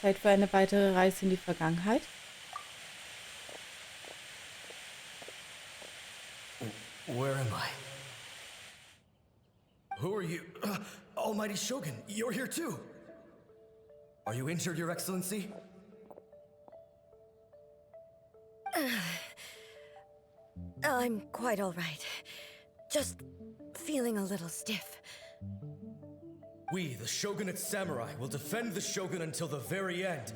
Zeit für eine weitere Reise in die Vergangenheit? Where am I? Who are you? Almighty Shogun, you're here too! Are you injured, Your Excellency? I'm quite all right. Just feeling a little stiff. We, the Shogunate Samurai, will defend the Shogun until the very end.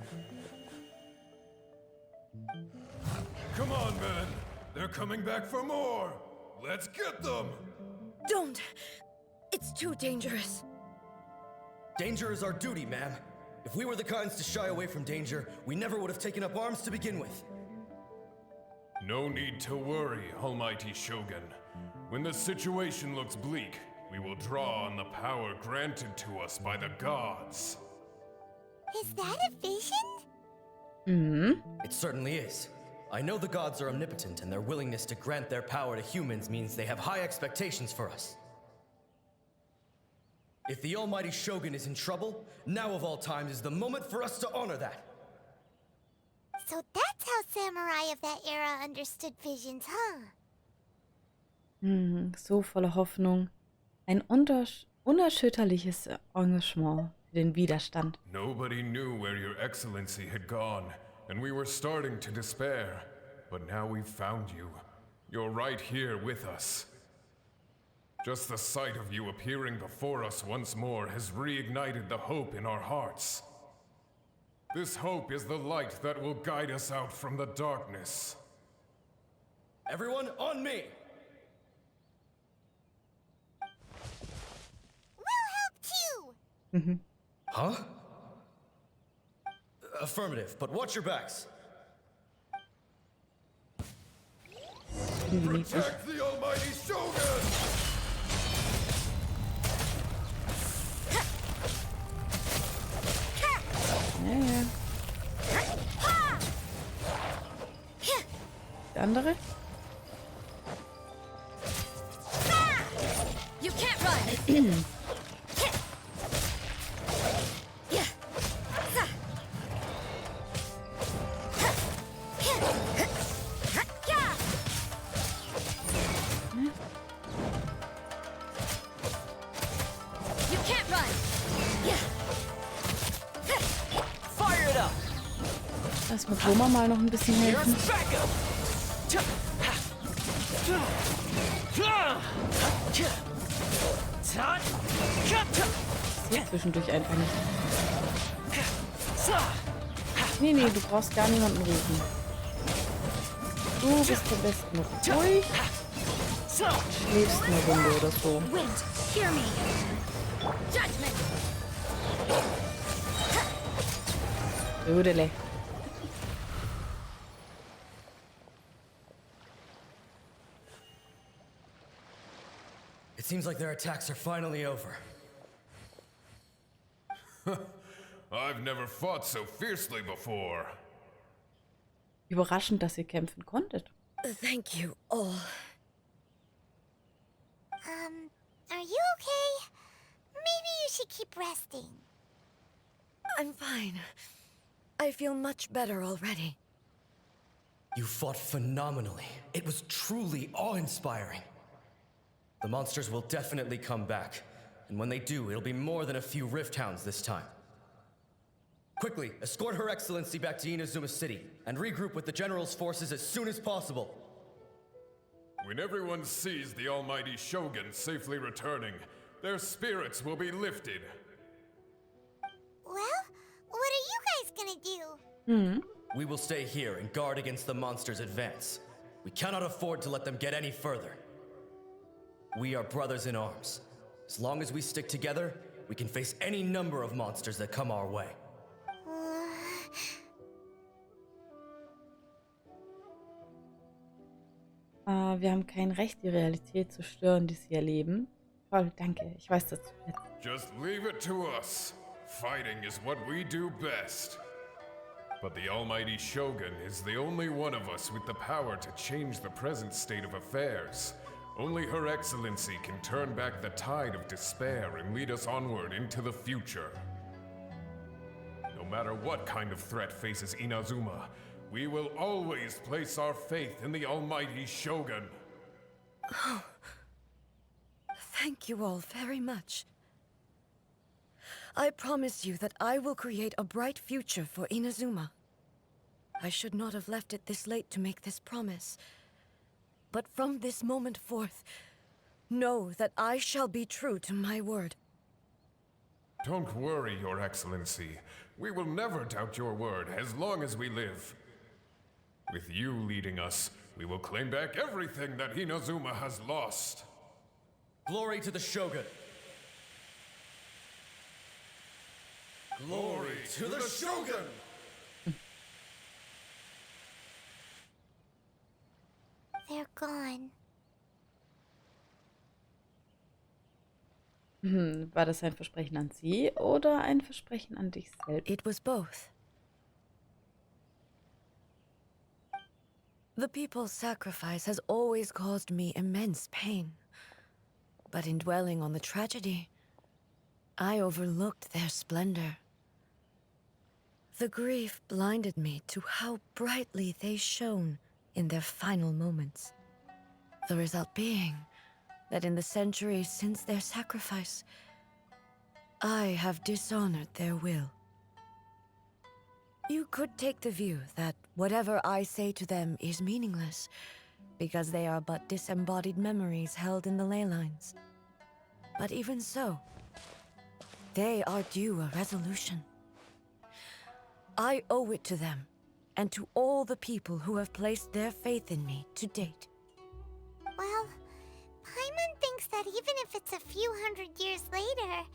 Come on, men! They're coming back for more! Let's get them! Don't! It's too dangerous. Danger is our duty, ma'am. If we were the kinds to shy away from danger, we never would have taken up arms to begin with. No need to worry, Almighty Shogun. When the situation looks bleak, we will draw on the power granted to us by the gods. Is that a vision? Mhm. It certainly is. I know the gods are omnipotent, and their willingness to grant their power to humans means they have high expectations for us. If the Almighty Shogun is in trouble, now of all times is the moment for us to honor that. So that's how samurai of that era understood visions, huh? So voller Hoffnung. Ein unerschütterliches Engagement für den Widerstand. Nobody knew where your excellency had gone, and we were starting to despair. But now we've found you. You're right here with us. Just the sight of you appearing before us once more has reignited the hope in our hearts. This hope is the light that will guide us out from the darkness. Everyone, on me! We'll help too! Huh? Affirmative, but watch your backs. Irgendwie niedlich. Protect the Almighty Shogun! Ja, ja. Der andere? You can't run! You can't run! Fire it up! Lass mit Roma mal noch ein bisschen helfen. Hier zwischendurch einfach nicht. Nee, du brauchst gar niemanden rufen. Du bist am besten noch ruhig. Schläfst eine Runde oder so. Wind, hear me! Judgment! Jodele. It seems like their attacks are finally over. I've never fought so fiercely before. Überraschend, dass ihr kämpfen konntet. Thank you all. Are you okay? Maybe you should keep resting. I'm fine. I feel much better already. You fought phenomenally. It was truly awe-inspiring. The monsters will definitely come back. And when they do, it'll be more than a few Rift Hounds this time. Quickly, escort Her Excellency back to Inazuma City, and regroup with the General's forces as soon as possible. When everyone sees the Almighty Shogun safely returning, their spirits will be lifted. Well, what are you guys gonna do? We will stay here and guard against the monsters' advance. We cannot afford to let them get any further. We are brothers in arms. As long as we stick together, we can face any number of monsters that come our way. Wir haben kein Recht, die Realität zu stören, die sie erleben. Toll, danke. Ich weiß das zu schätzen. Just leave it to us. Fighting is what we do best. But the Almighty Shogun is the only one of us with the power to change the present state of affairs. Only Her Excellency can turn back the tide of despair and lead us onward into the future. No matter what kind of threat faces Inazuma, we will always place our faith in the almighty Shogun. Thank you all very much. I promise you that I will create a bright future for Inazuma. I should not have left it this late to make this promise. But from this moment forth, know that I shall be true to my word. Don't worry, Your Excellency. We will never doubt your word as long as we live. With you leading us, we will claim back everything that Inazuma has lost. Glory to the Shogun! Glory to the Shogun! They're gone. War das ein Versprechen an sie oder ein Versprechen an dich selbst? It was both. The people's sacrifice has always caused me immense pain. But in dwelling on the tragedy, I overlooked their splendor. The grief blinded me to how brightly they shone in their final moments. The result being that in the centuries since their sacrifice, I have dishonored their will. You could take the view that whatever I say to them is meaningless, because they are but disembodied memories held in the ley lines. But even so, they are due a resolution. I owe it to them, and to all the people who have placed their faith in me to date. Well, Paimon thinks that even if it's a few hundred years later,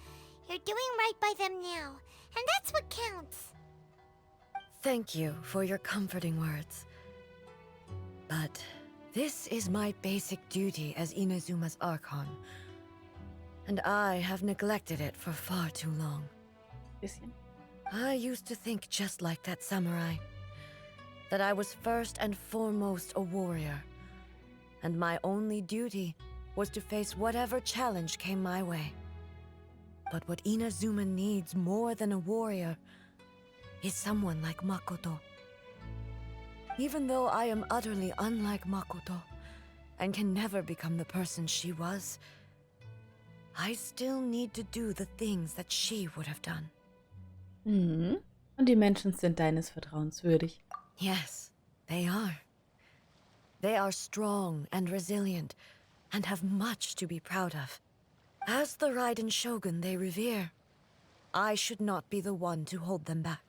you're doing right by them now, and that's what counts. Thank you for your comforting words. But this is my basic duty as Inazuma's Archon, and I have neglected it for far too long. Bisschen. I used to think just like that samurai, that I was first and foremost a warrior, and my only duty was to face whatever challenge came my way. But what Inazuma needs more than a warrior is someone like Makoto. Even though I am utterly unlike Makoto, and can never become the person she was, I still need to do the things that she would have done. Mhm. Und die Menschen sind deines Vertrauens würdig. Yes, they are. They are strong and resilient, and have much to be proud of. As the Raiden Shogun they revere, I should not be the one to hold them back.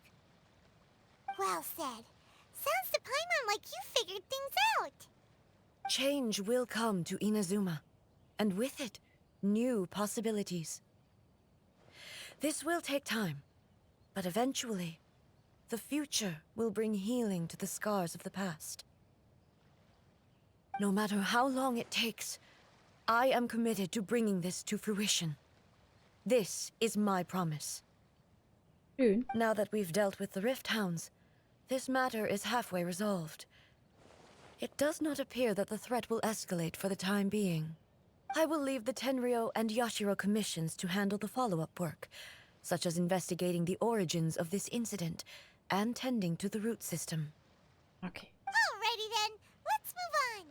Well said. Sounds to Paimon like you figured things out. Change will come to Inazuma, and with it, new possibilities. This will take time, but eventually, the future will bring healing to the scars of the past. No matter how long it takes, I am committed to bringing this to fruition. This is my promise. Schön. Now that we've dealt with the Rift Hounds, this matter is halfway resolved. It does not appear that the threat will escalate for the time being. I will leave the Tenryo and Yashiro commissions to handle the follow-up work, such as investigating the origins of this incident and tending to the root system. Okay. Alrighty then, let's move on.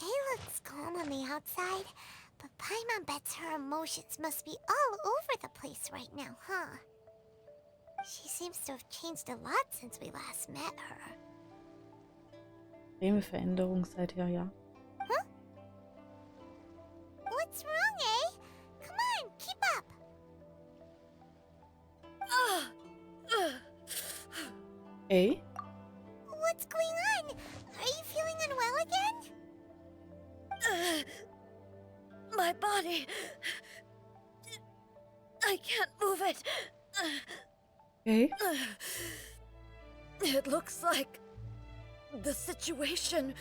It looks calm on the outside, but Paimon bets her emotions must be all over the place right now, huh? She seems to have changed a lot since we last met her. Extreme Veränderung seither, ja. Huh? What's wrong, eh? Come on, keep up. Ey? What's going on? Are you feeling unwell again? My body... I can't move it. Okay. It looks like the situation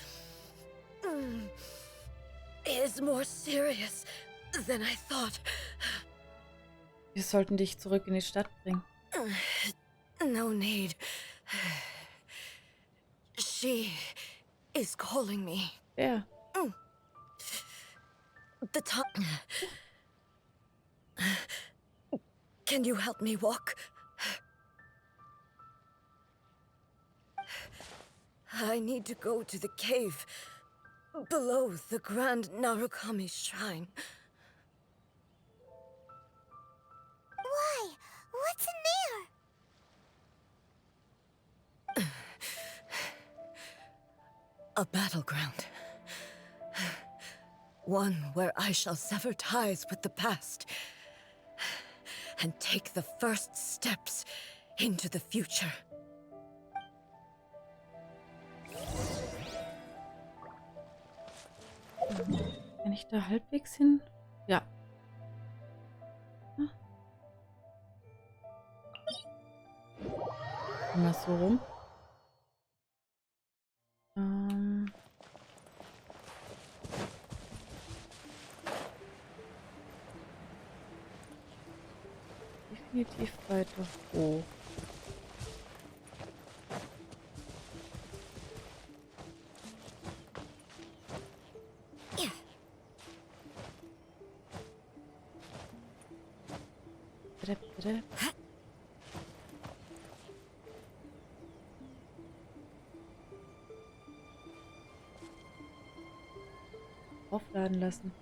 is more serious than I thought. Wir sollten dich zurück in die Stadt bringen. No need. She is calling me. Ja. The time... Can you help me walk? I need to go to the cave below the Grand Narukami Shrine. Why? What's in there? A battleground. One where I shall sever ties with the past and take the first steps into the future. Kann ich da halbwegs hin? Ja. Mal so rum. Definitiv weiter hoch. Bitte. Aufladen lassen.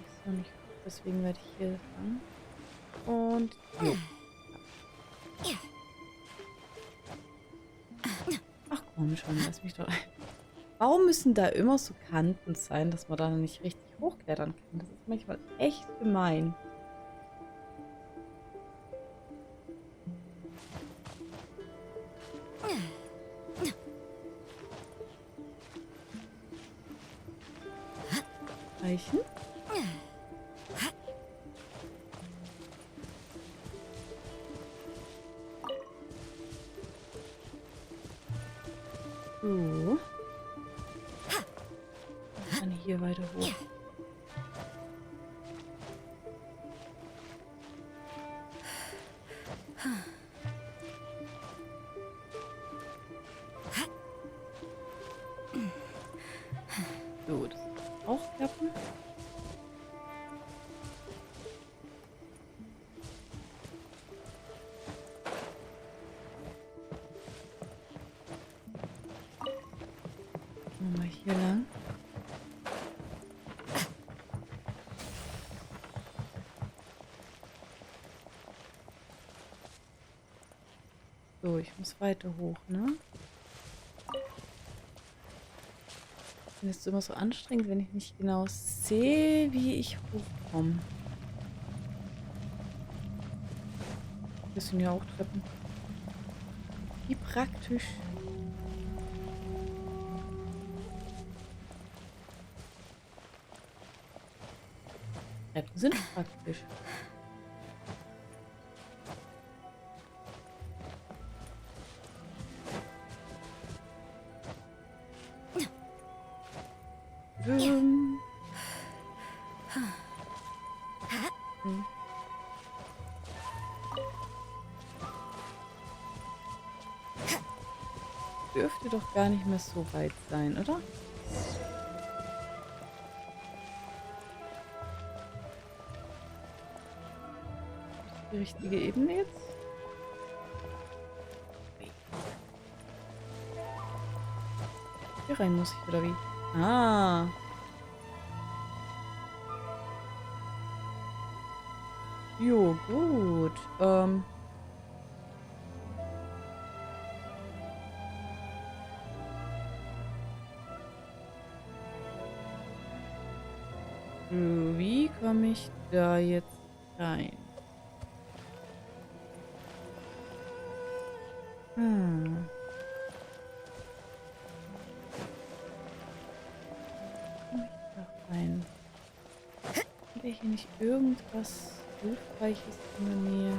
Ist noch nicht gut, deswegen werde ich hier fangen. Und jo. Ach komm schon, lass mich doch. Warum müssen da immer so Kanten sein, dass man da nicht richtig hochklettern kann? Das ist manchmal echt gemein. Reichen? So. Dann hier weiter hoch. So, das wird auch klappen. Mal hier lang. So, ich muss weiter hoch, ne? Ich finde es immer so anstrengend, wenn ich nicht genau sehe, wie ich hochkomme. Das sind ja auch Treppen. Wie praktisch. Treppen sind praktisch. Dürfte doch gar nicht mehr so weit sein, oder? Die richtige Ebene jetzt? Hier rein muss ich, oder wie? Ah. Jo, gut. Wie komme ich da jetzt rein? Komme ich da rein? Wäre hier nicht irgendwas Hilfreiches in der Nähe?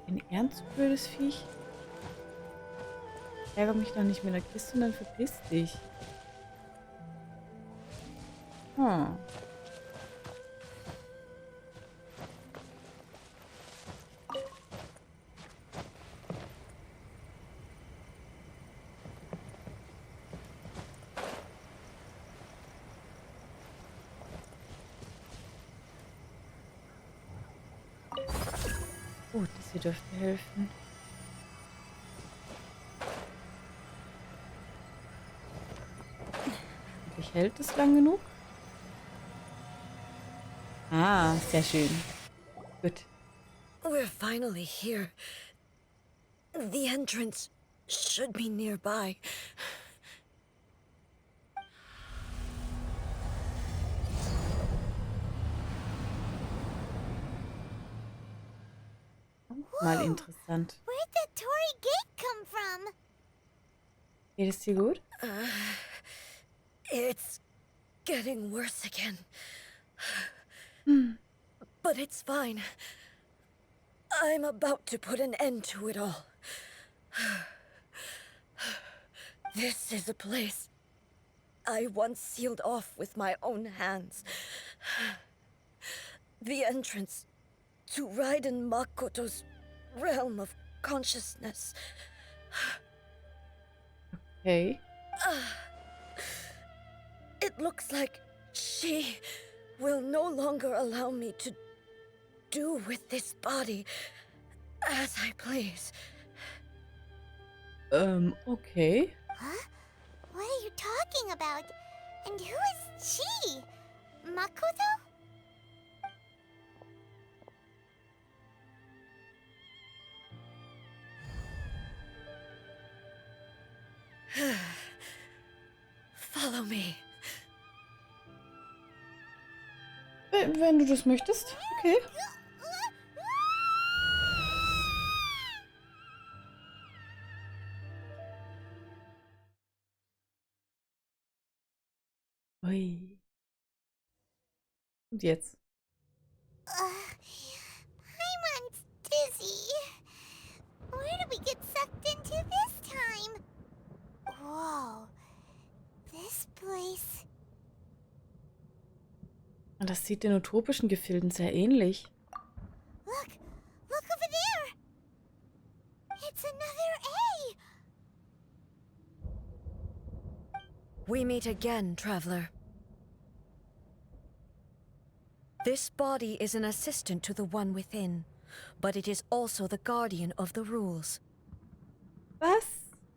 Ein ernst blödes Viech? Ärger mich doch nicht mit der Kiste und dann verpiss dich. Gut, das hier dürfte helfen. Hoffentlich hält es lang genug. Ah, sehr schön. Gut. We're finally here. The entrance should be nearby. Mal interessant. Where'd that Torii gate come from? Geht es dir gut? It's getting worse again. But it's fine. I'm about to put an end to it all. This is a place I once sealed off with my own hands. The entrance to Raiden Makoto's realm of consciousness. Okay. It looks like she will no longer allow me to do with this body as I please. Okay. Huh? What are you talking about? And who is she? Makoto? Follow me. Wenn du das möchtest. Okay. Ui. Und jetzt? Paimon's dizzy. Where did we get sucked into this time? Whoa. This place... Und das sieht den utopischen Gefilden sehr ähnlich. Look! Look over there! It's another A! We meet again, traveler. This body is an assistant to the one within, but it is also the guardian of the rules. Was?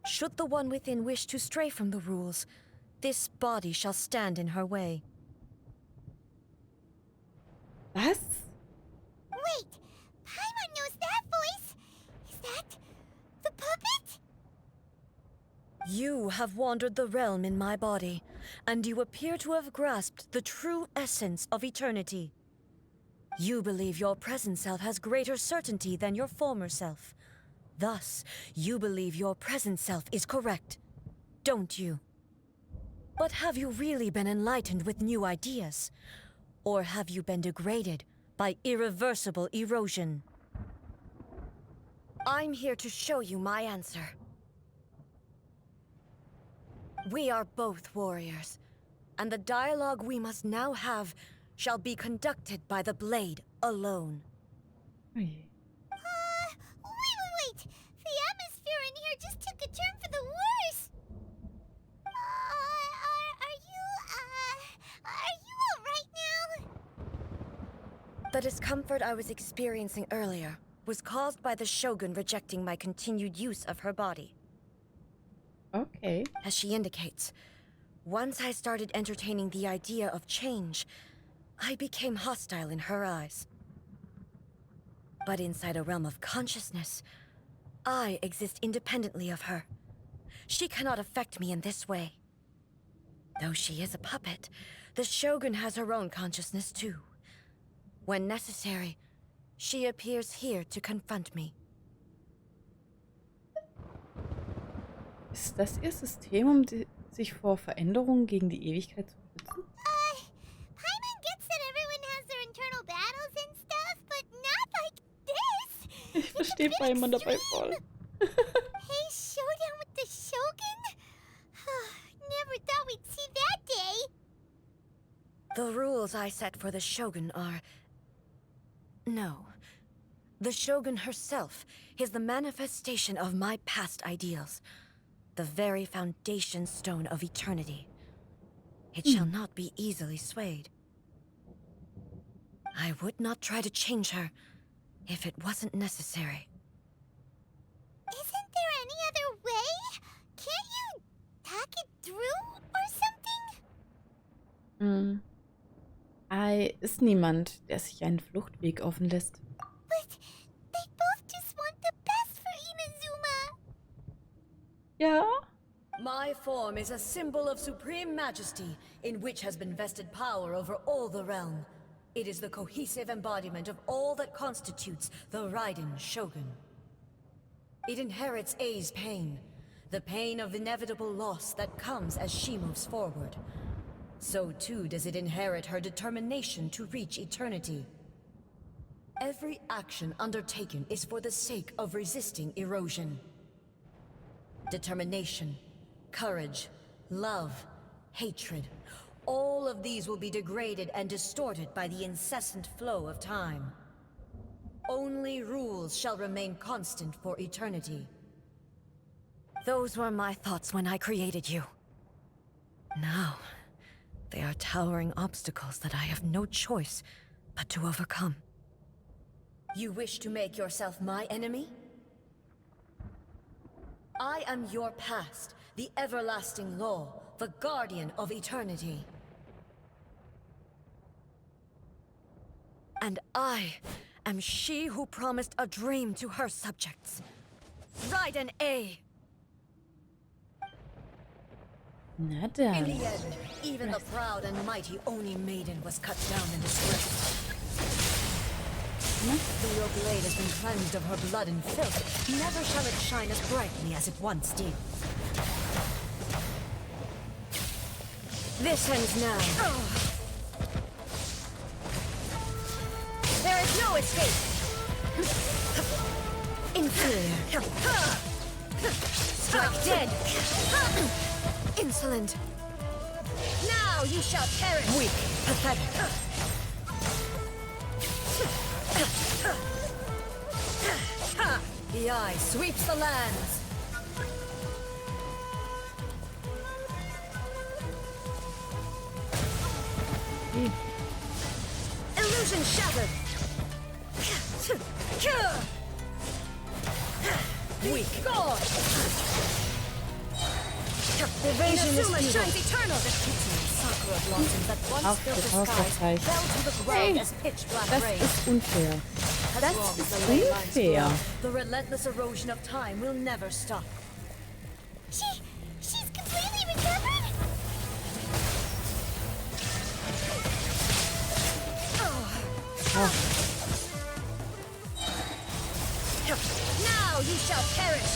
Should the one within wish to stray from the rules, this body shall stand in her way. Was? Wait! Paimon knows that voice! Is that... the puppet? You have wandered the realm in my body, and you appear to have grasped the true essence of eternity. You believe your present self has greater certainty than your former self. Thus, you believe your present self is correct, don't you? But have you really been enlightened with new ideas? Or have you been degraded by irreversible erosion? I'm here to show you my answer. We are both warriors, and the dialogue we must now have shall be conducted by the blade alone. Ui. Wait! The atmosphere in here just took a turn for the worse! Are you alright now? The discomfort I was experiencing earlier was caused by the Shogun rejecting my continued use of her body. Okay. As she indicates, once I started entertaining the idea of change, I became hostile in her eyes. But inside a realm of consciousness, I exist independently of her. She cannot affect me in this way. Though she is a puppet, the Shogun has her own consciousness too. When necessary, she appears here to confront me. Ist das ihr System, um sich vor Veränderungen gegen die Ewigkeit zu schützen? Paimon gets that everyone has their internal battles and stuff, but not like this! Ich verstehe Paimon dabei voll. Hey, showdown with the Shogun? Never thought we'd see that day! The rules I set for the Shogun are... No. The Shogun herself is the manifestation of my past ideals. The very foundation stone of eternity. It shall not be easily swayed. I would not try to change her, if it wasn't necessary. Isn't there any other way? Can't you hack it through or something? Hm. Ai ist niemand, der sich einen Fluchtweg offen lässt. But they both just want the best for Inazuma. Ja. My form is a symbol of supreme majesty, in which has been vested power over all the realm. It is the cohesive embodiment of all that constitutes the Raiden Shogun. It inherits Ei's pain, the pain of inevitable loss that comes as she moves forward. So too does it inherit her determination to reach eternity. Every action undertaken is for the sake of resisting erosion. Determination, courage, love, hatred, all of these will be degraded and distorted by the incessant flow of time. Only rules shall remain constant for eternity. Those were my thoughts when I created you. Now, they are towering obstacles that I have no choice but to overcome. You wish to make yourself my enemy? I am your past, the everlasting law, the guardian of eternity. And I am she who promised a dream to her subjects. Raiden A. Na In dann. the end, even the proud and mighty Oni maiden was cut down and disgraced. Though your blade has been cleansed of her blood and filth, never shall it shine as brightly as it once did. This ends now. There is no escape! Inferior. Strike dead! Insolent! Now you shall perish! Weak, pathetic. The eye sweeps the lands! Illusion shattered! Weak. God! Evasion is futile. Shines eternal. The pitiless sakura blossoms that once filled the skies fell to the ground as pitch black Das rain. ist unfair. As Das long as ist the ley lines unfair. grow, the relentless erosion of time will never stop. She's completely recovered? Now you shall perish.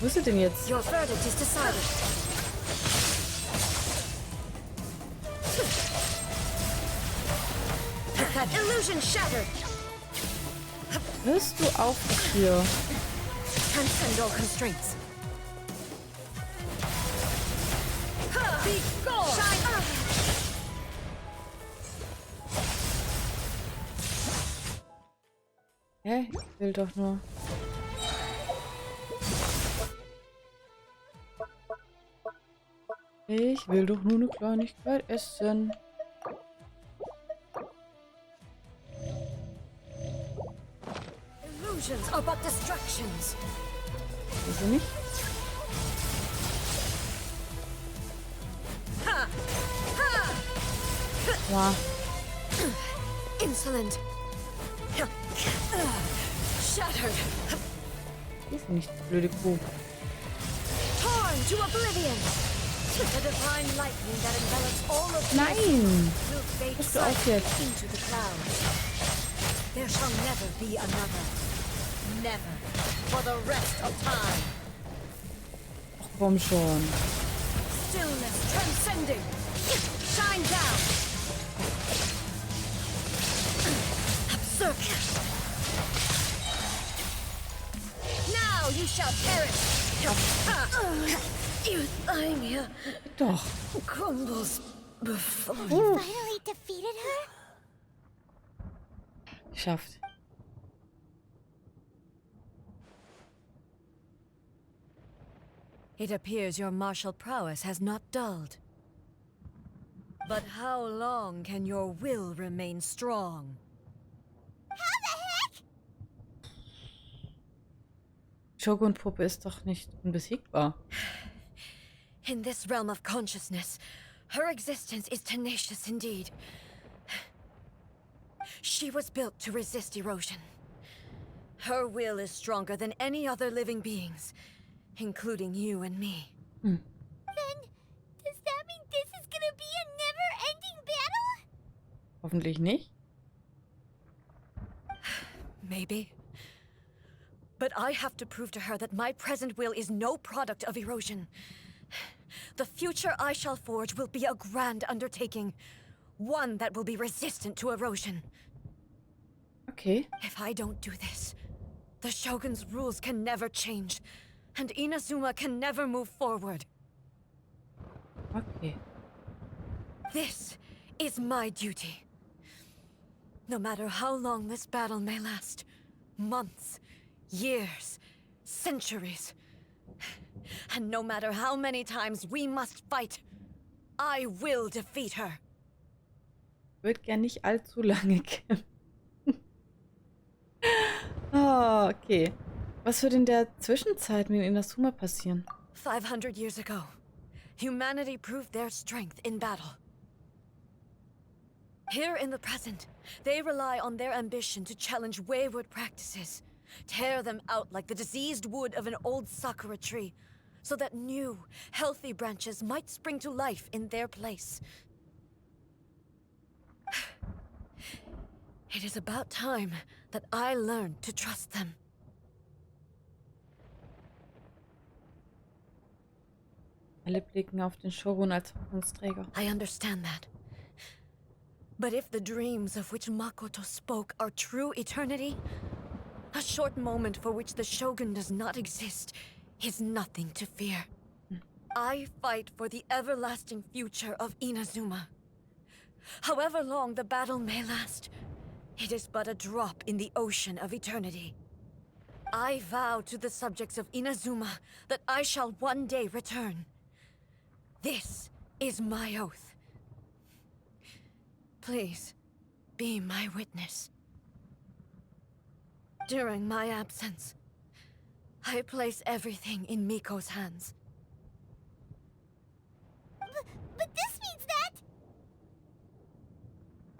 Wo ist sie denn jetzt? Your verdict is decided. Illusion shattered. Hörst du auf hier? Transcend all constraints. Be gone. Shine. Hä? Ich will doch nur. Ich will doch nur eine Kleinigkeit essen. Illusions are but distractions. Ist sie nicht? Ja. Insolent. Shattered. Ist nicht, blöde Kuh. Torn to oblivion. The divine lightning that envelops all of Nein! will fade Bist du auch jetzt? silently into the clouds. There shall never be another. Never. For the rest of time. Ach, komm schon. Stillness transcending. Shine down. Absurd. Now you shall perish. Euthymia Doch. crumbles before You finally defeated her? Geschafft. It appears your martial prowess has not dulled. But how long can your will remain strong? How the heck? Shogun-Puppe ist doch nicht unbesiegbar. In this realm of consciousness, her existence is tenacious indeed. She was built to resist erosion. Her will is stronger than any other living beings, including you and me. Then, does that mean this is gonna be a never-ending battle? Hoffentlich nicht. Maybe. But I have to prove to her that my present will is no product of erosion. The future I shall forge will be a grand undertaking. One that will be resistant to erosion. Okay. If I don't do this, the Shogun's rules can never change, and Inazuma can never move forward. Okay. This is my duty. No matter how long this battle may last, months, years, centuries, and no matter how many times we must fight, I will defeat her. Ich würde gern nicht allzu lange kämpfen. Ah, okay. Was wird in der Zwischenzeit mit Inazuma passieren? 500 years ago, humanity proved their strength in battle. Here in the present, they rely on their ambition to challenge wayward practices, tear them out like the diseased wood of an old sakura tree, so that new, healthy branches might spring to life in their place. It is about time that I learned to trust them. Alle blicken auf den Shogun als Hoffnungsträger. I understand that. But if the dreams of which Makoto spoke are true eternity, a short moment for which the Shogun does not exist is nothing to fear. I fight for the everlasting future of Inazuma. However long the battle may last, it is but a drop in the ocean of eternity. I vow to the subjects of Inazuma that I shall one day return. This is my oath. Please, be my witness. During my absence, I place everything in Miko's hands. But this means that...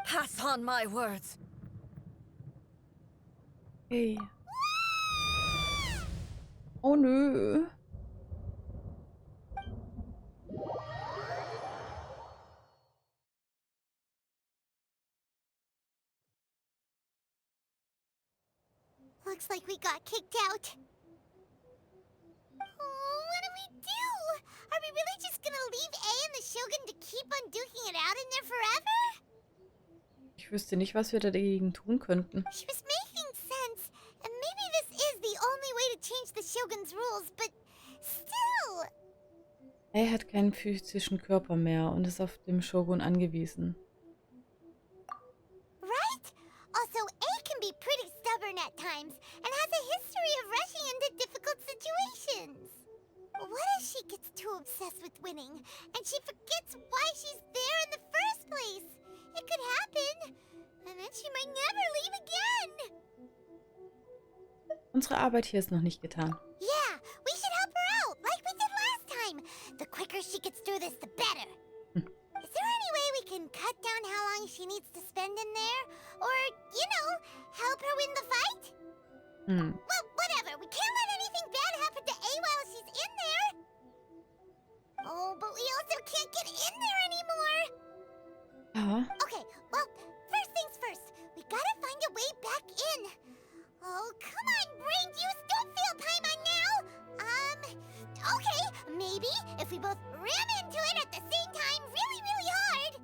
Pass on my words. Hey. Oh nö. Looks like we got kicked out. Oh, what do we do? Are we really just gonna leave A and the Shogun to keep on duking it out in there forever? Ich wüsste nicht, was wir dagegen tun könnten. She was making sense, and maybe this is the only way to change the Shogun's rules, but still... Er hat keinen physischen Körper mehr und ist auf dem Shogun angewiesen. Right? Also, A can be pretty stubborn at times, and has a history of rushing into difficult situations. What if she gets too obsessed with winning, and she forgets why she's there in the first place? It could happen, and then she might never leave again. Unsere Arbeit hier ist noch nicht getan. Yeah, we should help her out, like we did last time. The quicker she gets through this, the better. Is there any way we can cut down how long she needs to spend in there? Or, you know, help her win the fight? Well, whatever. We can't let anything bad happen to A while she's in there. Oh, but we also can't get in there anymore. Ja. Okay, well, first things first. We gotta find a way back in. Oh, come on, brain juice. Don't fail Paimon now. Okay, maybe if we both ram into it at the same time really, really hard.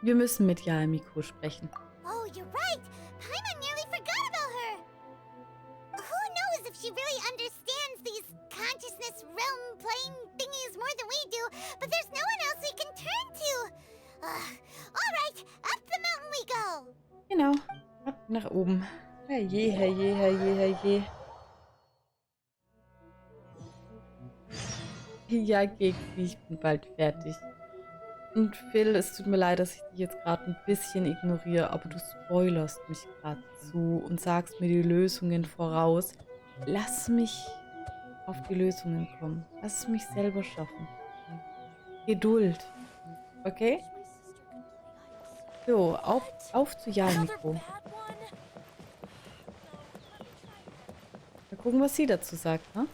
Wir müssen mit Miko sprechen. Oh, you're right. Paimon nearly forgot about her. Who knows if she really understands these consciousness realm plane thingies more than we do, but there's no one else we can turn to. All right, up the mountain we go. Genau. Ab nach oben. Herrje, herrje, herrje, herrje. Ja, Gexi, ich bin bald fertig. Und Phil, es tut mir leid, dass ich dich jetzt gerade ein bisschen ignoriere, aber du spoilerst mich gerade zu und sagst mir die Lösungen voraus. Lass mich auf die Lösungen kommen. Lass es mich selber schaffen. Geduld. Okay? So, auf zu Mikro. Mal gucken, was sie dazu sagt, ne?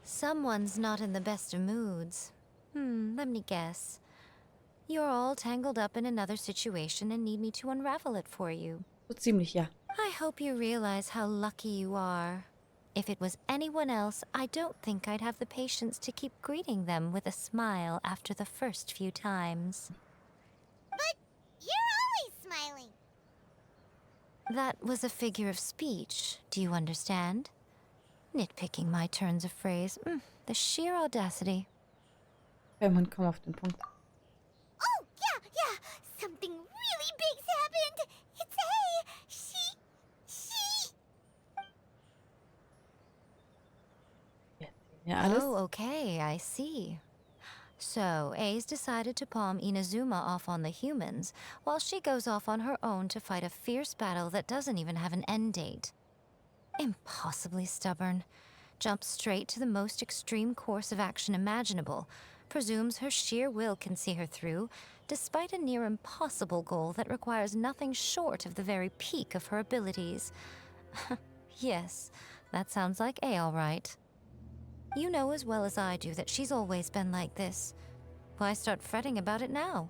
Someone's not in the best of moods. Let me guess. You're all tangled up in another situation and need me to unravel it for you. So ziemlich, ja. I hope you realize how lucky you are. If it was anyone else, I don't think I'd have the patience to keep greeting them with a smile after the first few times. But you're always smiling. That was a figure of speech, do you understand? Nitpicking my turns of phrase. The sheer audacity. Mann, komm auf den Punkt. Oh, yeah. Something really big's happened. It's A. She... Ja, alles. Oh, okay, I see. So, A's decided to palm Inazuma off on the humans, while she goes off on her own to fight a fierce battle that doesn't even have an end date. Impossibly stubborn. Jumps straight to the most extreme course of action imaginable, presumes her sheer will can see her through, despite a near impossible goal that requires nothing short of the very peak of her abilities. Yes, that sounds like A all right. You know as well as I do that she's always been like this. Why start fretting about it now?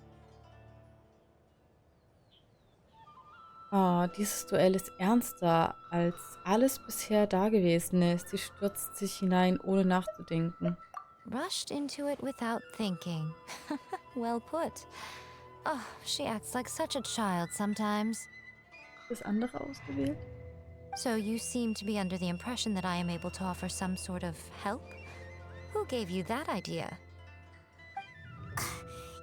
Oh, dieses Duell ist ernster als alles bisher Dagewesene. Sie stürzt sich hinein, ohne nachzudenken. Rushed into it without thinking. Well put. Oh, she acts like such a child sometimes. Das andere ausgewählt? So you seem to be under the impression that I am able to offer some sort of help? Who gave you that idea?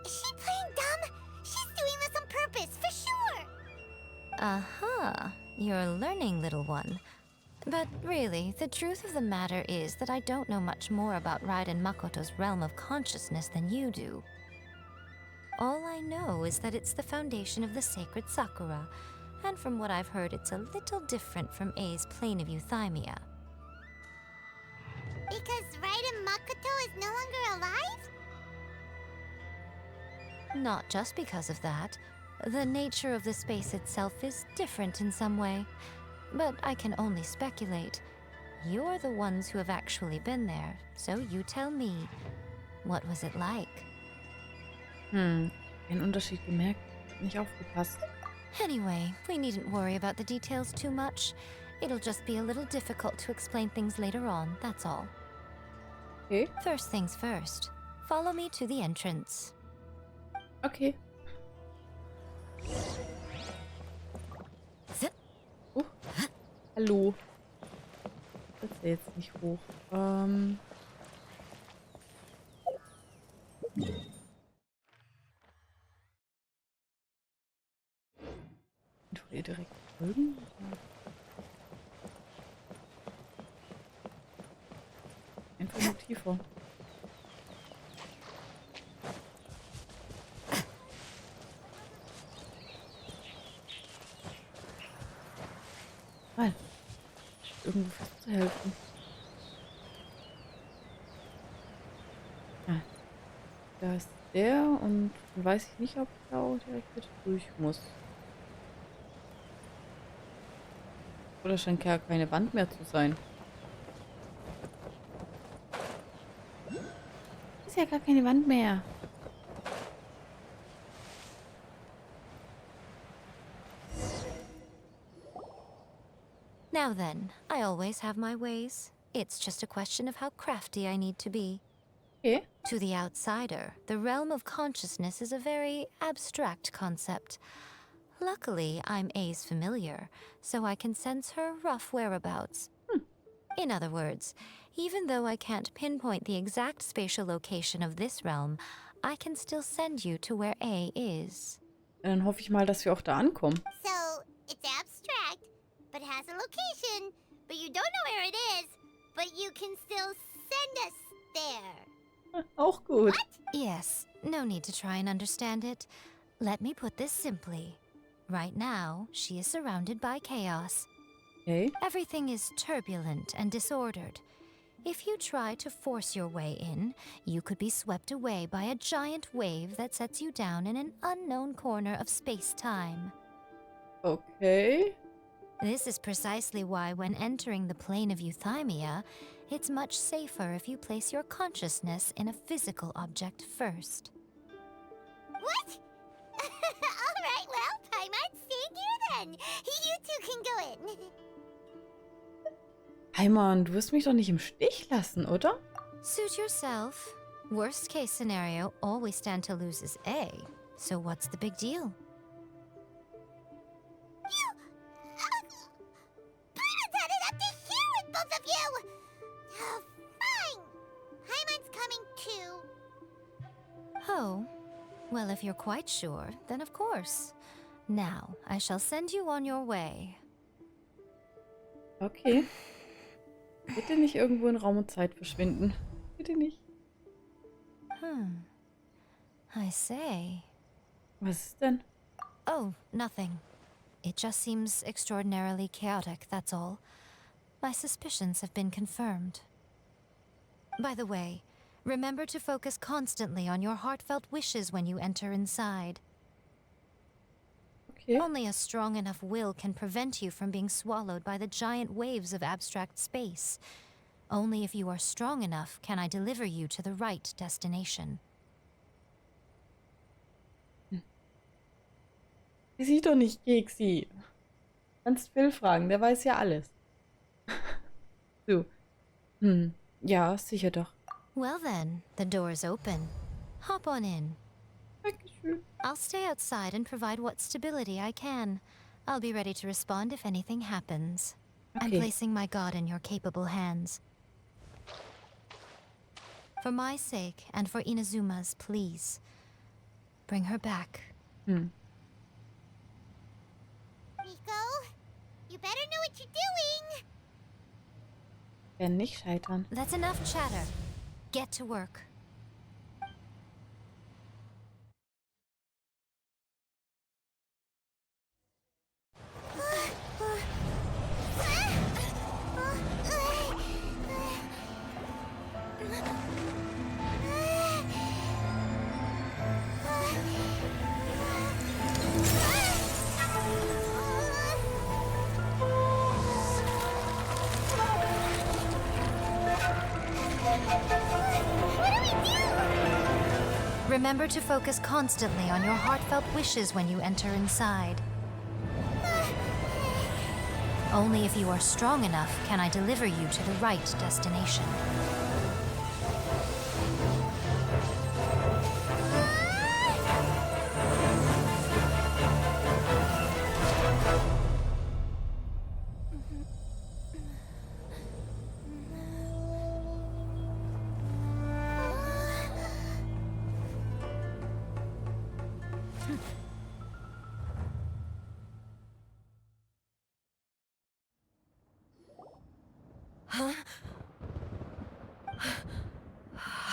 Is she playing dumb? She's doing this on purpose, for sure. Uh-huh. You're learning, little one. But really, the truth of the matter is that I don't know much more about Raiden Makoto's realm of consciousness than you do. All I know is that it's the foundation of the sacred Sakura, and from what I've heard, it's a little different from A's plane of euthymia. Because Raiden Makoto is no longer alive? Not just because of that. The nature of the space itself is different in some way. But I can only speculate. You're the ones who have actually been there, so you tell me. What was it like? Einen Unterschied gemerkt. Nicht aufgepasst. Anyway, we needn't worry about the details too much. It'll just be a little difficult to explain things later on, that's all. Okay. First things first. Follow me to the entrance. Okay. Hallo. Das ist jetzt nicht hoch. Du ihr direkt folgen? Einfach nur tiefer. Mal. Irgendwo festzuhelfen. Ah. Da ist der und dann weiß ich nicht, ob ich da auch direkt wieder durch muss. Oder scheint gar keine Wand mehr zu sein. Ist ja gar keine Wand mehr. Now then, I always have my ways. It's just a question of how crafty I need to be. Okay. To the outsider, the realm of consciousness is a very abstract concept. Luckily, I'm A's familiar, so I can sense her rough whereabouts. In other words, even though I can't pinpoint the exact spatial location of this realm, I can still send you to where A is. Dann hoffe ich mal, dass wir auch da ankommen. So, it's abstract, but has a location, but you don't know where it is, but you can still send us there. Auch gut. Yes, no need to try and understand it. Let me put this simply. Right now, she is surrounded by chaos. Okay. Everything is turbulent and disordered. If you try to force your way in, you could be swept away by a giant wave that sets you down in an unknown corner of space-time. Okay. This is precisely why when entering the plane of euthymia, it's much safer if you place your consciousness in a physical object first. What? Alright, well, Paimon, stand here then. You two can go in. Paimon, du wirst mich doch nicht im Stich lassen, oder? Suit yourself. Worst case scenario, all we stand to lose is A. So what's the big deal? Paimon's had it up to here with both of you! Oh, fine. Paimon's coming too. Oh, well, if you're quite sure, then of course. Now, I shall send you on your way. Okay. Bitte nicht irgendwo in Raum und Zeit verschwinden. Bitte nicht. I say. Was ist denn? Oh, nothing. It just seems extraordinarily chaotic, that's all. My suspicions have been confirmed. By the way, remember to focus constantly on your heartfelt wishes when you enter inside. Okay. Only a strong enough will can prevent you from being swallowed by the giant waves of abstract space. Only if you are strong enough can I deliver you to the right destination. Sie sieht doch nicht Keksi. Kannst Phil fragen, der weiß ja alles. So. Ja, sicher doch. Well then, the door's open. Hop on in. Dankeschön. I'll stay outside and provide what stability I can. I'll be ready to respond if anything happens. I'm Okay. placing my god in your capable hands. For my sake, and for Inazuma's, please. Bring her back. Hm. Miko, you better know what you're doing. Werden nicht scheitern. That's enough chatter. Get to work. Remember to focus constantly on your heartfelt wishes when you enter inside. Only if you are strong enough can I deliver you to the right destination.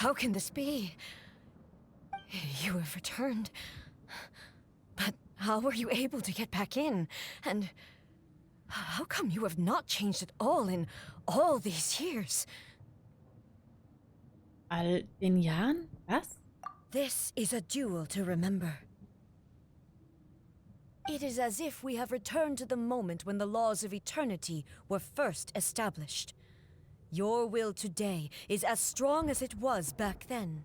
How can this be? You have returned. But how were you able to get back in? And how come you have not changed at all in all these years? All den Jahren? Was? This is a duel to remember. It is as if we have returned to the moment when the laws of eternity were first established. Your will today is as strong as it was back then.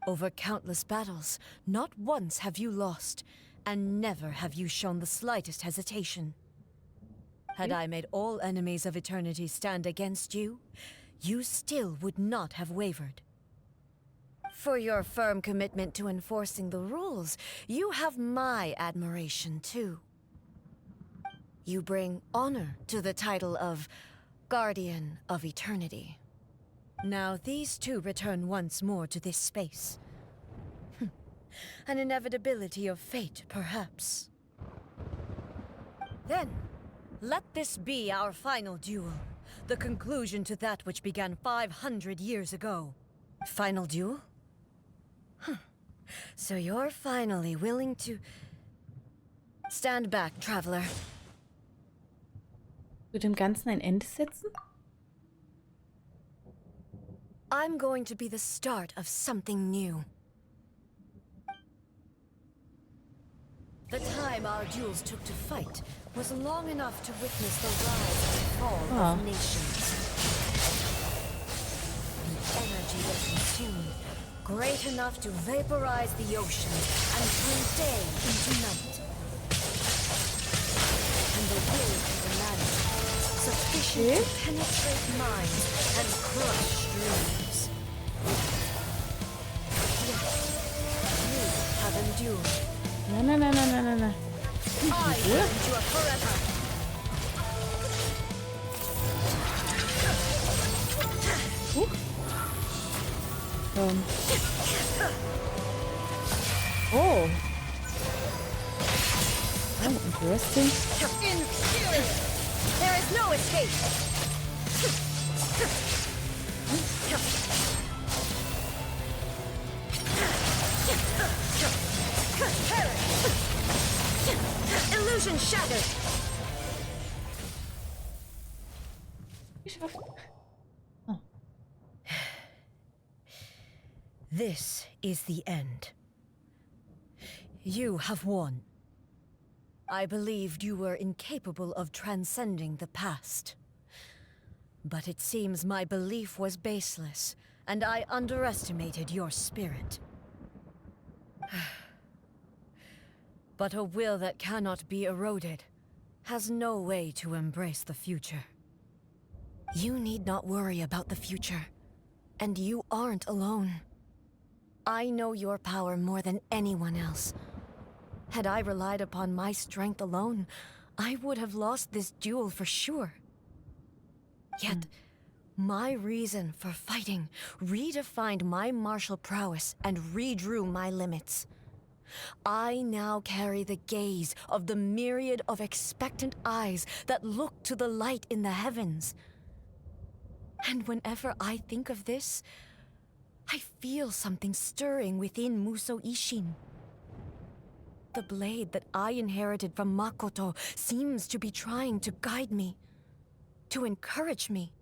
Over countless battles, not once have you lost, and never have you shown the slightest hesitation. Had I made all enemies of eternity stand against you, you still would not have wavered. For your firm commitment to enforcing the rules, you have my admiration too. You bring honor to the title of Guardian of Eternity. Now these two return once more to this space. An inevitability of fate, perhaps. Then, let this be our final duel. The conclusion to that which began 500 years ago. Final duel? So you're finally willing to... Stand back, traveler. Zu dem Ganzen ein Ende setzen? I'm going to be the start of something new. The time our duels took to fight was long enough to witness the rise and fall of nations. The energy they consumed, great enough to vaporize the ocean and turn day into night. And the will of the land, sufficient to penetrate minds and crush dreams. Yes, you have endured. Nein, nein, nein, nein, nein, nein, nein. I will endure forever. Oh. Oh, interesting. Infuriate! There is no escape! Illusion shattered! Geschafft. This is the end. You have won. I believed you were incapable of transcending the past. But it seems my belief was baseless, and I underestimated your spirit. But a will that cannot be eroded has no way to embrace the future. You need not worry about the future, and you aren't alone. I know your power more than anyone else. Had I relied upon my strength alone, I would have lost this duel for sure. Yet, my reason for fighting redefined my martial prowess and redrew my limits. I now carry the gaze of the myriad of expectant eyes that look to the light in the heavens. And whenever I think of this, I feel something stirring within Musou Ishin. The blade that I inherited from Makoto seems to be trying to guide me, to encourage me.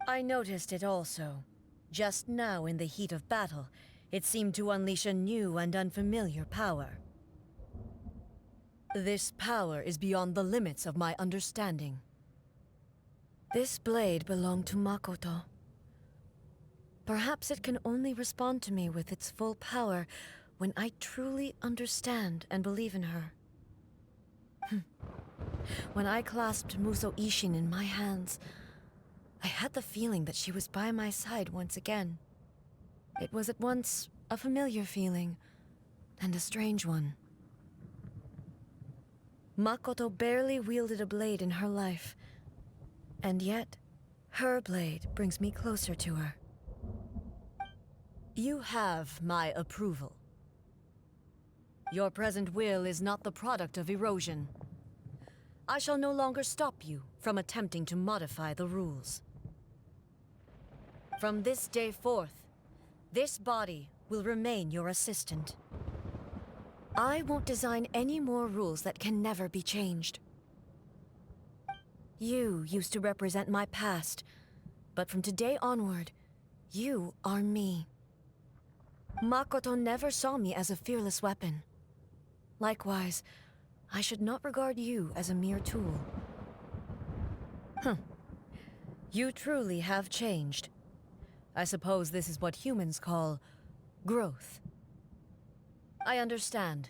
I noticed it also. Just now in the heat of battle, it seemed to unleash a new and unfamiliar power. This power is beyond the limits of my understanding. This blade belonged to Makoto. Perhaps it can only respond to me with its full power when I truly understand and believe in her. When I clasped Musou Ishin in my hands, I had the feeling that she was by my side once again. It was at once a familiar feeling and a strange one. Makoto barely wielded a blade in her life, and yet her blade brings me closer to her. You have my approval. Your present will is not the product of erosion. I shall no longer stop you from attempting to modify the rules. From this day forth, this body will remain your assistant. I won't design any more rules that can never be changed. You used to represent my past, but from today onward, you are me. Makoto never saw me as a fearless weapon. Likewise, I should not regard you as a mere tool. You truly have changed. I suppose this is what humans call growth. I understand.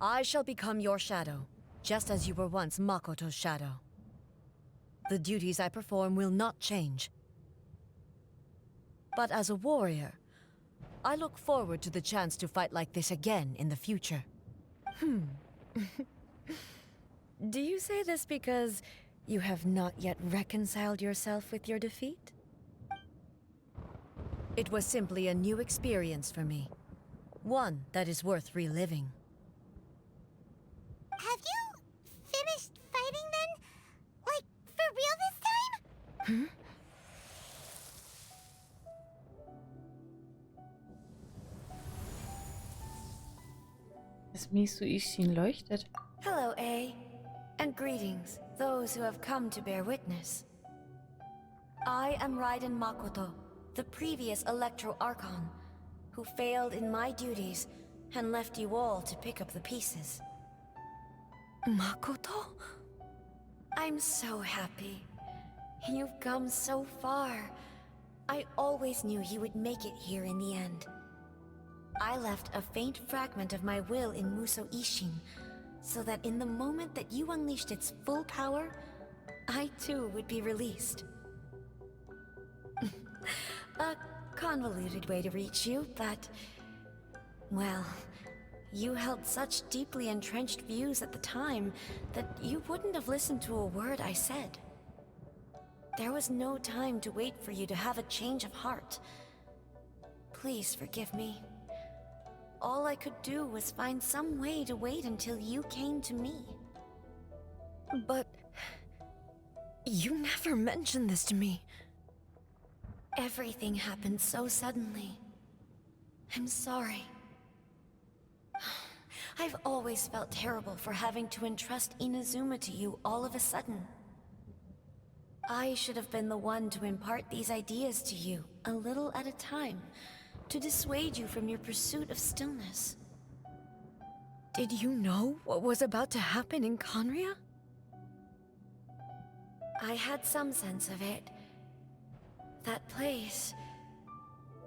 I shall become your shadow, just as you were once Makoto's shadow. The duties I perform will not change. But as a warrior, I look forward to the chance to fight like this again in the future. Do you say this because you have not yet reconciled yourself with your defeat? It was simply a new experience for me. One that is worth reliving. Have you finished fighting then? Like, for real this time? Das Musou Ishin leuchtet. Hello, A. And Greetings, those who have come to bear witness. I am Raiden Makoto, the previous Electro Archon, who failed in my duties and left you all to pick up the pieces. Makoto? I'm so happy. You've come so far. I always knew you would make it here in the end. I left a faint fragment of my will in Muso Ishin, so that in the moment that you unleashed its full power, I too would be released. A convoluted way to reach you, but... well, you held such deeply entrenched views at the time that you wouldn't have listened to a word I said. There was no time to wait for you to have a change of heart. Please forgive me. All I could do was find some way to wait until you came to me. But... you never mentioned this to me. Everything happened so suddenly. I'm sorry. I've always felt terrible for having to entrust Inazuma to you all of a sudden. I should have been the one to impart these ideas to you, a little at a time, to dissuade you from your pursuit of stillness. Did you know what was about to happen in Conria? I had some sense of it. That place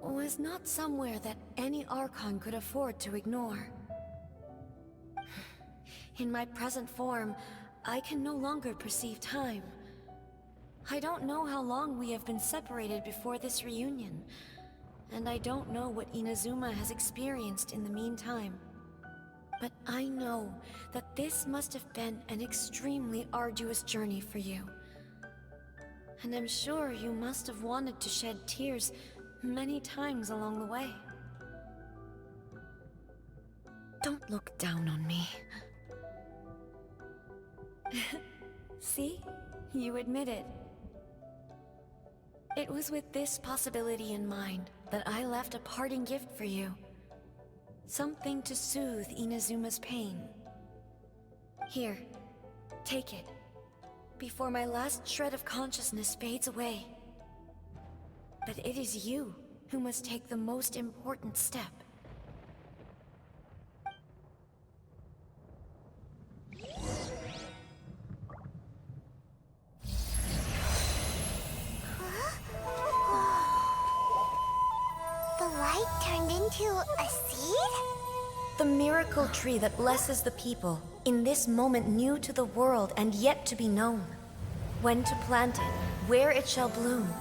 was not somewhere that any Archon could afford to ignore. In my present form, I can no longer perceive time. I don't know how long we have been separated before this reunion, and I don't know what Inazuma has experienced in the meantime. But I know that this must have been an extremely arduous journey for you. And I'm sure you must have wanted to shed tears many times along the way. Don't look down on me. See? You admit it. It was with this possibility in mind that I left a parting gift for you. Something to soothe Inazuma's pain. Here, take it, before my last shred of consciousness fades away. But it is you who must take the most important step. The light turned into a seed? The miracle tree that blesses the people, in this moment new to the world and yet to be known. When to plant it, where it shall bloom,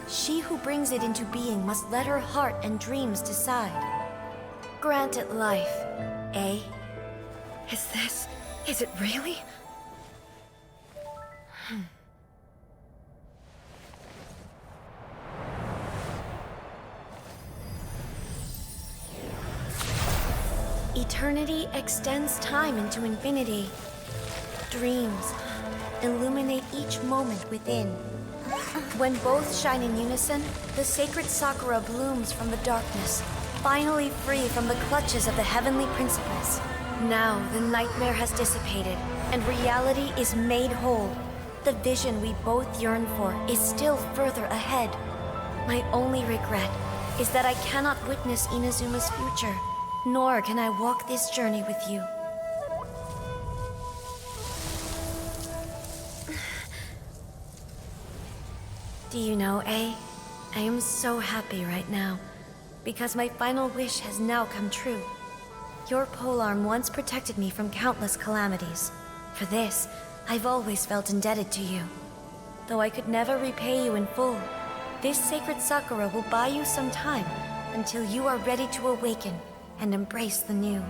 she who brings it into being must let her heart and dreams decide. Grant it life, eh? Is it really? Eternity extends time into infinity. Dreams illuminate each moment within. When both shine in unison, the sacred Sakura blooms from the darkness, finally free from the clutches of the heavenly principles. Now the nightmare has dissipated, and reality is made whole. The vision we both yearn for is still further ahead. My only regret is that I cannot witness Inazuma's future, nor can I walk this journey with you. Do you know, A? I am so happy right now, because my final wish has now come true. Your polearm once protected me from countless calamities. For this, I've always felt indebted to you. Though I could never repay you in full, this sacred Sakura will buy you some time until you are ready to awaken and embrace the new.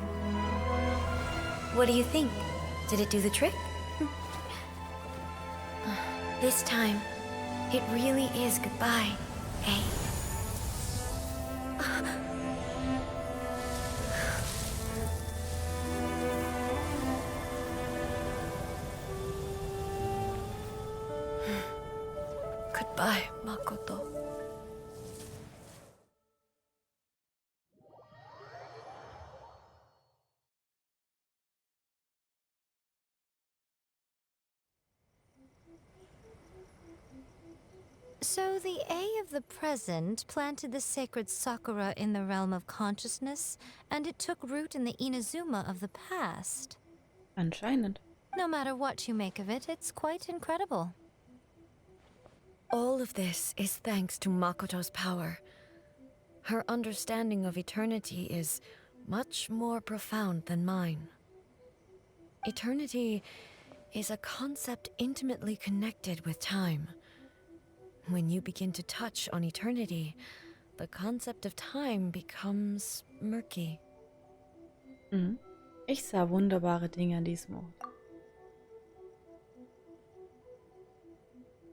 What do you think? Did it do the trick? This time, it really is goodbye, eh? Goodbye, Makoto. So the A of the present planted the sacred Sakura in the realm of consciousness, and it took root in the Inazuma of the past. Anscheinend. No matter what you make of it, it's quite incredible. All of this is thanks to Makoto's power. Her understanding of eternity is much more profound than mine. Eternity is a concept intimately connected with time. When you begin to touch on eternity, the concept of time becomes murky. Mhm. Ich sah wunderbare Dinge an diesem Ort.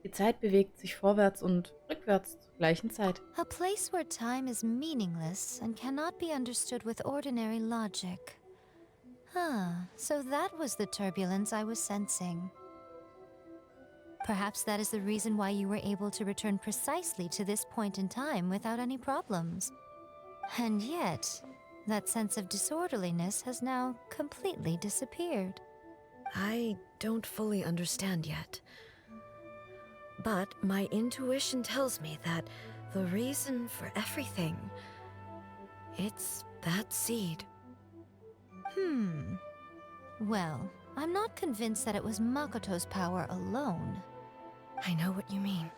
Die Zeit bewegt sich vorwärts und rückwärts zur gleichen Zeit. A place where time is meaningless and cannot be understood with ordinary logic. So that was the turbulence I was sensing. Perhaps that is the reason why you were able to return precisely to this point in time without any problems. And yet, that sense of disorderliness has now completely disappeared. I don't fully understand yet. But my intuition tells me that the reason for everything, it's that seed. Well, I'm not convinced that it was Makoto's power alone. I know what you mean.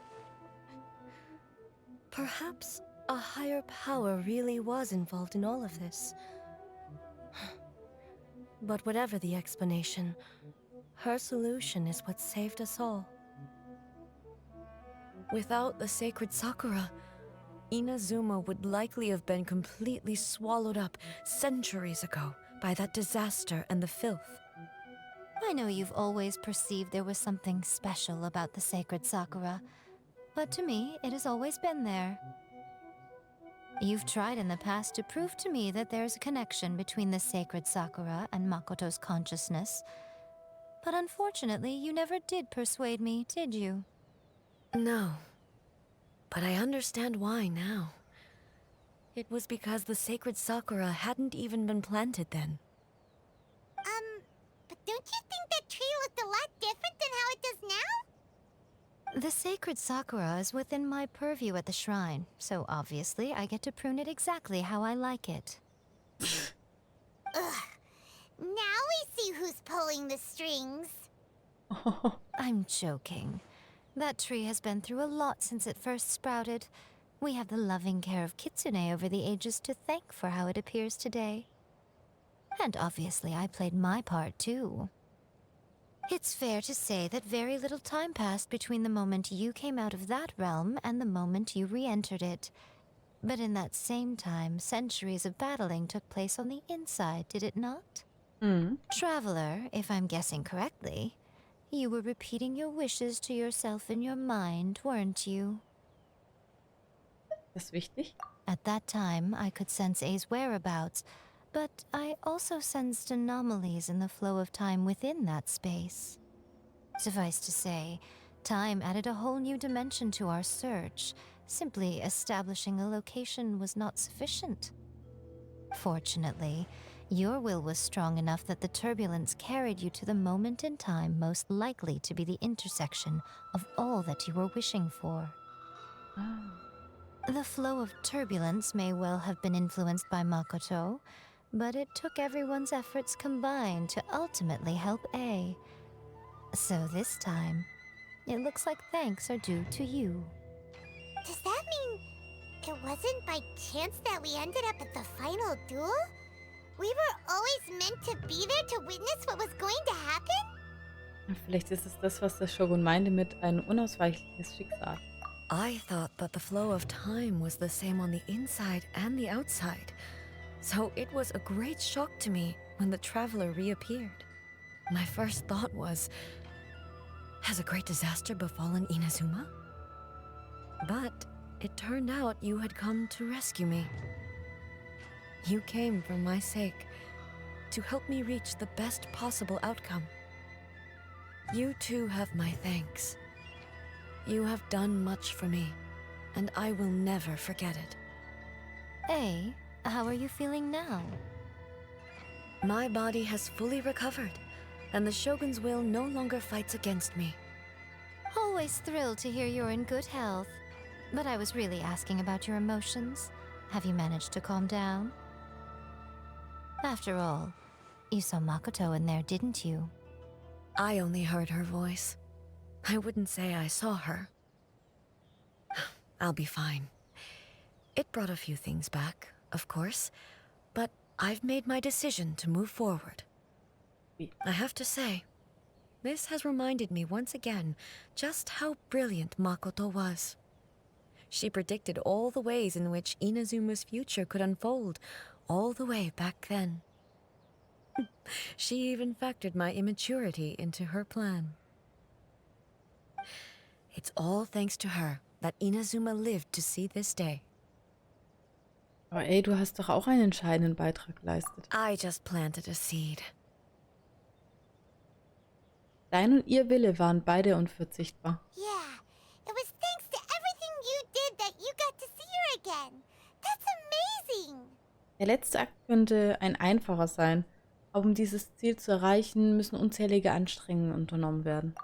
Perhaps a higher power really was involved in all of this. But whatever the explanation, her solution is what saved us all. Without the sacred Sakura, Inazuma would likely have been completely swallowed up centuries ago by that disaster and the filth. I know you've always perceived there was something special about the sacred Sakura, but to me, it has always been there. You've tried in the past to prove to me that there's a connection between the sacred Sakura and Makoto's consciousness, but unfortunately, you never did persuade me, did you? No, but I understand why now. It was because the sacred Sakura hadn't even been planted then. But don't you think that tree looked a lot different than how it does now? The sacred Sakura is within my purview at the shrine, so obviously I get to prune it exactly how I like it. Ugh. Now we see who's pulling the strings. I'm joking. That tree has been through a lot since it first sprouted. We have the loving care of Kitsune over the ages to thank for how it appears today. And obviously I played my part too. It's fair to say that very little time passed between the moment you came out of that realm and the moment you re-entered it. But in that same time, centuries of battling took place on the inside, did it not? Traveler, if I'm guessing correctly, you were repeating your wishes to yourself in your mind, weren't you? Das ist wichtig. At that time, I could sense A's whereabouts, but I also sensed anomalies in the flow of time within that space. Suffice to say, time added a whole new dimension to our search. Simply establishing a location was not sufficient. Fortunately, your will was strong enough that the turbulence carried you to the moment in time most likely to be the intersection of all that you were wishing for. The flow of turbulence may well have been influenced by Makoto, but it took everyone's efforts combined to ultimately help A. So this time, it looks like thanks are due to you. Does that mean it wasn't by chance that we ended up at the final duel? We were always meant to be there to witness what was going to happen? Vielleicht ist es das, was der Shogun meinte mit ein unausweichliches Schicksal. I thought that the flow of time was the same on the inside and the outside. So it was a great shock to me when the traveler reappeared. My first thought was, has a great disaster befallen Inazuma? But it turned out you had come to rescue me. You came for my sake, to help me reach the best possible outcome. You too have my thanks. You have done much for me, and I will never forget it. A, how are you feeling now? My body has fully recovered, and the Shogun's will no longer fights against me. Always thrilled to hear you're in good health. But I was really asking about your emotions. Have you managed to calm down? After all, you saw Makoto in there, didn't you? I only heard her voice. I wouldn't say I saw her. I'll be fine. It brought a few things back, of course, but I've made my decision to move forward. I have to say, this has reminded me once again just how brilliant Makoto was. She predicted all the ways in which Inazuma's future could unfold, all the way back then. She even factored my immaturity into her plan. It's all thanks to her that Inazuma lived to see this day. Aber ey, du hast doch auch einen entscheidenden Beitrag geleistet. I just planted a seed. Dein und ihr Wille waren beide unverzichtbar. Yeah, it was thanks to everything you did that you got to see her again. That's amazing. Der letzte Akt könnte ein einfacher sein, aber um dieses Ziel zu erreichen, müssen unzählige Anstrengungen unternommen werden.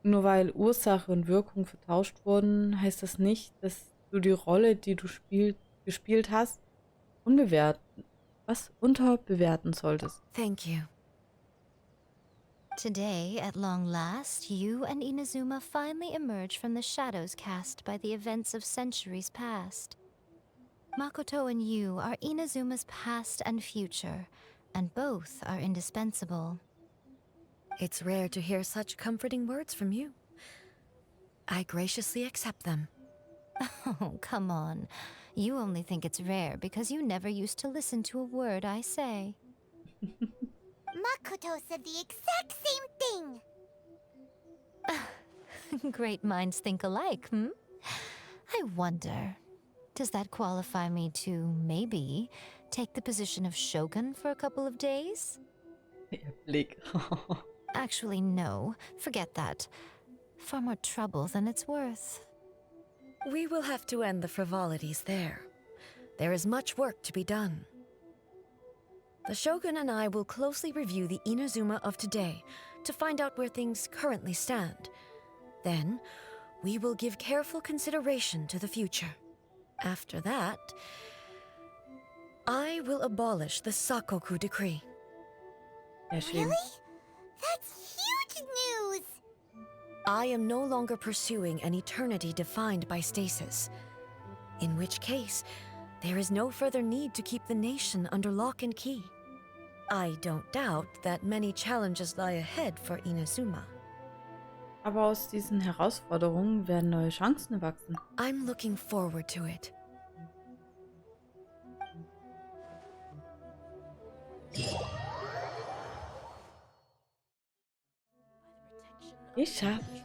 Nur weil Ursache und Wirkung vertauscht wurden, heißt das nicht, dass du die Rolle, die du gespielt hast, unterbewerten solltest. Thank you. Today, at long last, you and Inazuma finally emerge from the shadows cast by the events of centuries past. Makoto and you are Inazuma's past and future, and both are indispensable. It's rare to hear such comforting words from you. I graciously accept them. Oh, come on. You only think it's rare because you never used to listen to a word I say. Makoto said the exact same thing. Great minds think alike, hmm? I wonder, does that qualify me to, maybe, take the position of Shogun for a couple of days? Ihr Blick. Actually, no. Forget that. Far more trouble than it's worth. We will have to end the frivolities there. There is much work to be done. The Shogun and I will closely review the Inazuma of today to find out where things currently stand. Then, we will give careful consideration to the future. After that, I will abolish the Sakoku decree. Sehr schön. Really? That's huge news! I am no longer pursuing an eternity defined by stasis. In which case, there is no further need to keep the nation under lock and key. I don't doubt that many challenges lie ahead for Inazuma. Aber aus diesen Herausforderungen werden neue Chancen erwachsen. I'm looking forward to it. Geschafft.